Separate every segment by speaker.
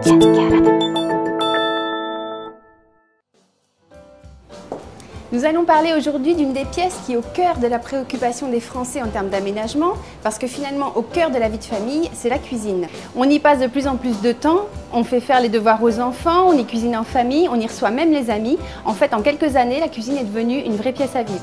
Speaker 1: Nous allons parler aujourd'hui d'une des pièces qui est au cœur de la préoccupation des Français en termes d'aménagement, parce que finalement, au cœur de la vie de famille, c'est la cuisine. On y passe de plus en plus de temps, on fait faire les devoirs aux enfants, on y cuisine en famille, on y reçoit même les amis. En fait, en quelques années, la cuisine est devenue une vraie pièce à vivre.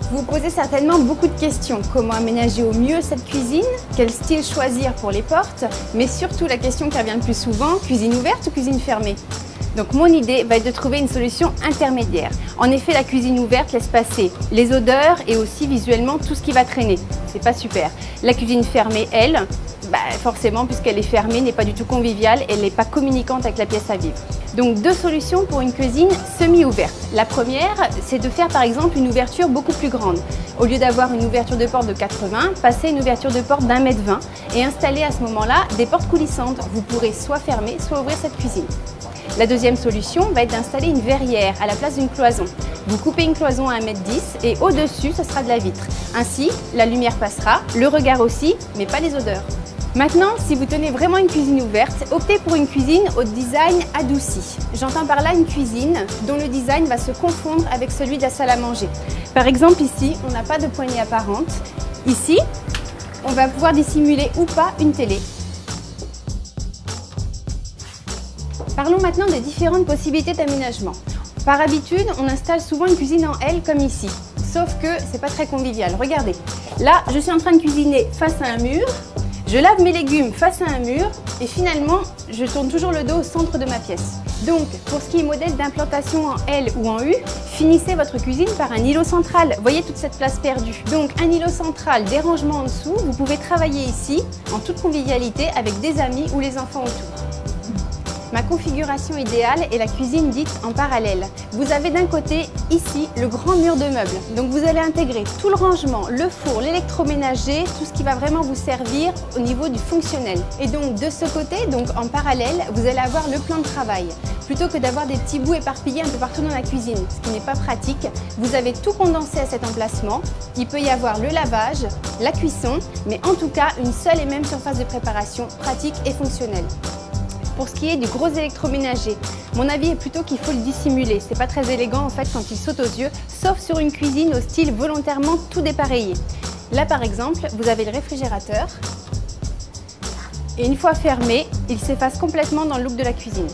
Speaker 1: Vous posez certainement beaucoup de questions. Comment aménager au mieux cette cuisine? Quel style choisir pour les portes? Mais surtout la question qui revient le plus souvent, cuisine ouverte ou cuisine fermée? Donc mon idée va être de trouver une solution intermédiaire. En effet, la cuisine ouverte laisse passer les odeurs et aussi visuellement tout ce qui va traîner. C'est pas super. La cuisine fermée, elle, forcément, puisqu'elle est fermée, n'est pas du tout conviviale, elle n'est pas communicante avec la pièce à vivre. Donc deux solutions pour une cuisine semi-ouverte. La première, c'est de faire par exemple une ouverture beaucoup plus grande. Au lieu d'avoir une ouverture de porte de 80, passez une ouverture de porte d'1,20 m et installer à ce moment-là des portes coulissantes. Vous pourrez soit fermer, soit ouvrir cette cuisine. La deuxième solution va être d'installer une verrière à la place d'une cloison. Vous coupez une cloison à 1,10 m et au-dessus, ce sera de la vitre. Ainsi, la lumière passera, le regard aussi, mais pas les odeurs. Maintenant, si vous tenez vraiment une cuisine ouverte, optez pour une cuisine au design adouci. J'entends par là une cuisine dont le design va se confondre avec celui de la salle à manger. Par exemple, ici, on n'a pas de poignée apparente. Ici, on va pouvoir dissimuler ou pas une télé. Parlons maintenant des différentes possibilités d'aménagement. Par habitude, on installe souvent une cuisine en L comme ici. Sauf que c'est pas très convivial. Regardez, là, je suis en train de cuisiner face à un mur. Je lave mes légumes face à un mur et finalement, je tourne toujours le dos au centre de ma pièce. Donc, pour ce qui est modèle d'implantation en L ou en U, finissez votre cuisine par un îlot central. Voyez toute cette place perdue. Donc, un îlot central, des rangements en dessous. Vous pouvez travailler ici en toute convivialité avec des amis ou les enfants autour. Ma configuration idéale est la cuisine dite en parallèle. Vous avez d'un côté, ici, le grand mur de meubles. Donc vous allez intégrer tout le rangement, le four, l'électroménager, tout ce qui va vraiment vous servir au niveau du fonctionnel. Et donc de ce côté, donc en parallèle, vous allez avoir le plan de travail. Plutôt que d'avoir des petits bouts éparpillés un peu partout dans la cuisine, ce qui n'est pas pratique, vous avez tout condensé à cet emplacement. Il peut y avoir le lavage, la cuisson, mais en tout cas une seule et même surface de préparation pratique et fonctionnelle. Pour ce qui est du gros électroménager, mon avis est plutôt qu'il faut le dissimuler. C'est pas très élégant en fait quand il saute aux yeux, sauf sur une cuisine au style volontairement tout dépareillé. Là par exemple, vous avez le réfrigérateur et une fois fermé, il s'efface complètement dans le look de la cuisine.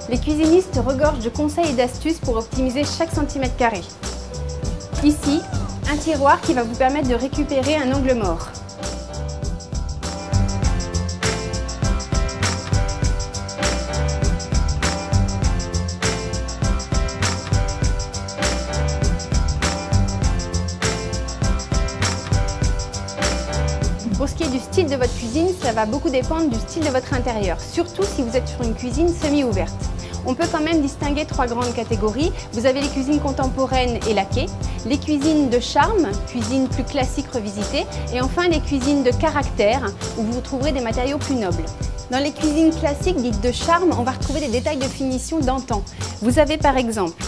Speaker 1: Les cuisinistes regorgent de conseils et d'astuces pour optimiser chaque centimètre carré. Ici, un tiroir qui va vous permettre de récupérer un angle mort. Pour ce qui est du style de votre cuisine, ça va beaucoup dépendre du style de votre intérieur, surtout si vous êtes sur une cuisine semi-ouverte. On peut quand même distinguer trois grandes catégories. Vous avez les cuisines contemporaines et laquées, les cuisines de charme, cuisines plus classiques revisitées, et enfin les cuisines de caractère, où vous trouverez des matériaux plus nobles. Dans les cuisines classiques dites de charme, on va retrouver des détails de finition d'antan. Vous avez par exemple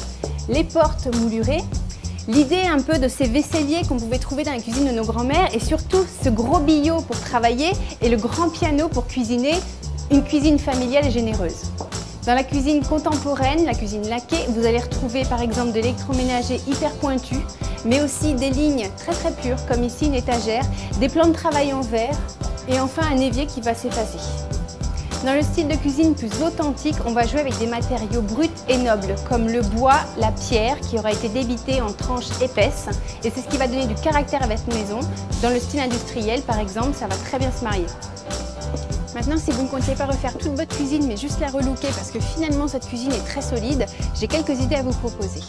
Speaker 1: les portes moulurées, l'idée un peu de ces vaisseliers qu'on pouvait trouver dans la cuisine de nos grands-mères et surtout ce gros billot pour travailler et le grand piano pour cuisiner, une cuisine familiale et généreuse. Dans la cuisine contemporaine, la cuisine laquée, vous allez retrouver par exemple de l'électroménager hyper pointu, mais aussi des lignes très pures comme ici une étagère, des plans de travail en verre et enfin un évier qui va s'effacer. Dans le style de cuisine plus authentique, on va jouer avec des matériaux bruts et nobles, comme le bois, la pierre, qui aura été débité en tranches épaisses. Et c'est ce qui va donner du caractère à votre maison. Dans le style industriel, par exemple, ça va très bien se marier. Maintenant, si vous ne comptiez pas refaire toute votre cuisine, mais juste la relooker, parce que finalement cette cuisine est très solide, j'ai quelques idées à vous proposer.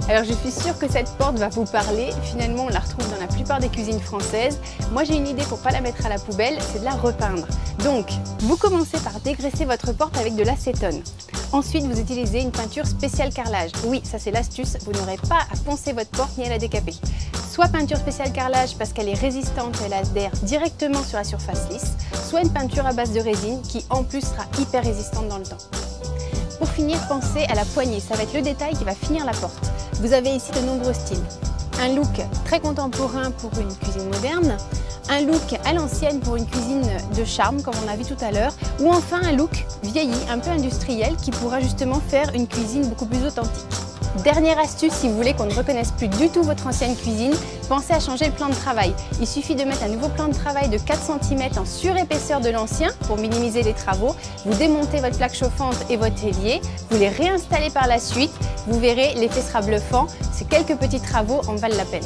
Speaker 1: Alors je suis sûre que cette porte va vous parler, finalement on la retrouve dans la plupart des cuisines françaises. Moi j'ai une idée pour ne pas la mettre à la poubelle, c'est de la repeindre. Donc, vous commencez par dégraisser votre porte avec de l'acétone. Ensuite, vous utilisez une peinture spéciale carrelage. Oui, ça c'est l'astuce, vous n'aurez pas à poncer votre porte ni à la décaper. Soit peinture spéciale carrelage parce qu'elle est résistante, elle adhère directement sur la surface lisse, soit une peinture à base de résine qui en plus sera hyper résistante dans le temps. Pour finir, pensez à la poignée. Ça va être le détail qui va finir la porte. Vous avez ici de nombreux styles. Un look très contemporain pour une cuisine moderne, un look à l'ancienne pour une cuisine de charme comme on a vu tout à l'heure, ou enfin un look vieilli, un peu industriel qui pourra justement faire une cuisine beaucoup plus authentique. Dernière astuce, si vous voulez qu'on ne reconnaisse plus du tout votre ancienne cuisine, pensez à changer le plan de travail. Il suffit de mettre un nouveau plan de travail de 4 cm en surépaisseur de l'ancien pour minimiser les travaux. Vous démontez votre plaque chauffante et votre évier, vous les réinstallez par la suite. Vous verrez, l'effet sera bluffant. Ces quelques petits travaux en valent la peine.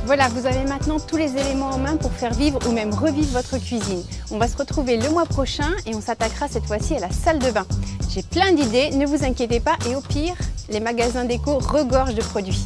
Speaker 1: Voilà, vous avez maintenant tous les éléments en main pour faire vivre ou même revivre votre cuisine. On va se retrouver le mois prochain et on s'attaquera cette fois-ci à la salle de bain. J'ai plein d'idées, ne vous inquiétez pas et au pire, les magasins déco regorgent de produits.